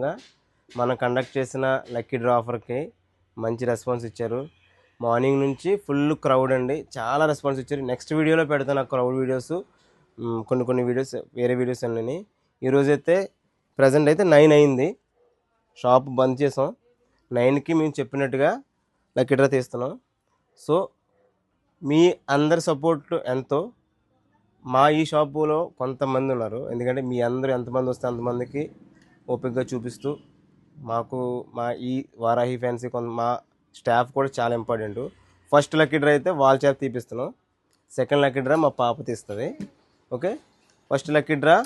సందర్భంగా మనం కండక్ట్ చేసిన లక్కీ డ్రా ఆఫర్కి మంచి రెస్పాన్స్ ఇచ్చారు. మార్నింగ్ నుంచి ఫుల్ క్రౌడ్ అండి, చాలా రెస్పాన్స్ ఇచ్చారు. నెక్స్ట్ వీడియోలో పెడతాను ఆ క్రౌడ్ వీడియోస్, కొన్ని వీడియోస్, వేరే వీడియోస్ అన్నీ. ఈరోజైతే ప్రజెంట్ అయితే 9 అయింది, షాప్ బంద్ చేసాం. 9కి మేము చెప్పినట్టుగా లక్కీ డ్రా తీస్తున్నాం. సో మీ అందరి సపోర్ట్ ఎంతో. మా ఈ షాపులో కొంతమంది ఉన్నారు, ఎందుకంటే మీ అందరూ ఎంతమంది వస్తే అంతమందికి ఓపికగా చూపిస్తూ మాకు మా ఈ వారాహి ఫ్యాన్సీ మా స్టాఫ్ కూడా చాలా ఇంపార్టెంట్. ఫస్ట్ లక్కీ డ్రా అయితే వాళ్ళ చేత తీపిస్తున్నాం, సెకండ్ లక్కీ డ్రా మా పాప తీస్తుంది. ఓకే, ఫస్ట్ లక్కీ డ్రా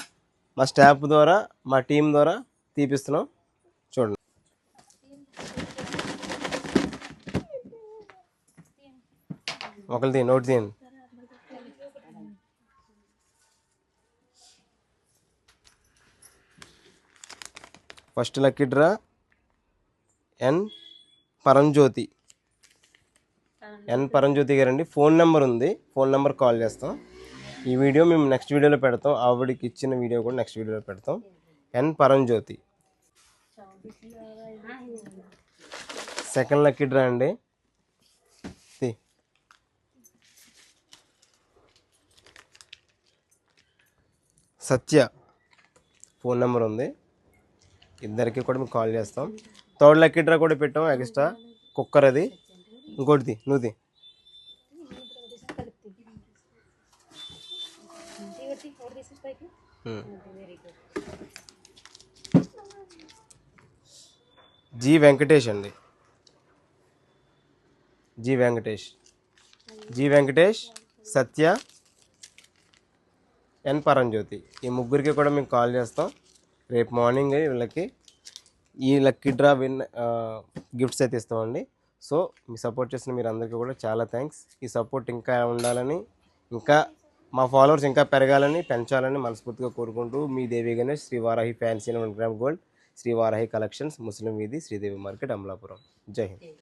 మా స్టాఫ్ ద్వారా, మా టీం ద్వారా తీపిస్తున్నాం. చూడండి, ఒకరిది నోట్ చేయండి. ఫస్ట్ లక్కీ డ్రా ఎన్ పరంజ్యోతి గారండి. ఫోన్ నెంబర్ ఉంది, ఫోన్ నెంబర్ కాల్ చేస్తాం. ఈ వీడియో మేము నెక్స్ట్ వీడియోలో పెడతాం, ఆవిడకి ఇచ్చిన వీడియో కూడా నెక్స్ట్ వీడియోలో పెడతాం. ఎన్ పరంజ్యోతి. సెకండ్ లక్కీ డ్రా అండి, సత్య, ఫోన్ నెంబర్ ఉంది, ఇద్దరికి కూడా మీకు కాల్ చేస్తాం. థర్డ్ లక్కీ డ్రా కూడా పెట్టాం ఎక్స్ట్రా, కుక్కర్ అది. ఇంకోటిది నువ్వుది. జి వెంకటేష్ అండి, జి వెంకటేష్, సత్య, ఎన్ పరంజ్యోతి. ఈ ముగ్గురికి కూడా మేము కాల్ చేస్తాం. రేపు మార్నింగ్ వీళ్ళకి ఈ లక్కీ డ్రా గిఫ్ట్స్ అయితే ఇస్తామండి. సో మీ సపోర్ట్ చేసిన మీరు అందరికీ కూడా చాలా థ్యాంక్స్. ఈ సపోర్ట్ ఇంకా ఉండాలని, ఇంకా మా ఫాలోవర్స్ ఇంకా పెంచాలని మనస్ఫూర్తిగా కోరుకుంటూ, మీ Devi Ganesh, Sri Varahi fancy 1 gram gold, Sri Varahi collections, Muslim వీధి, శ్రీదేవి మార్కెట్, అమలాపురం. జై హింద్.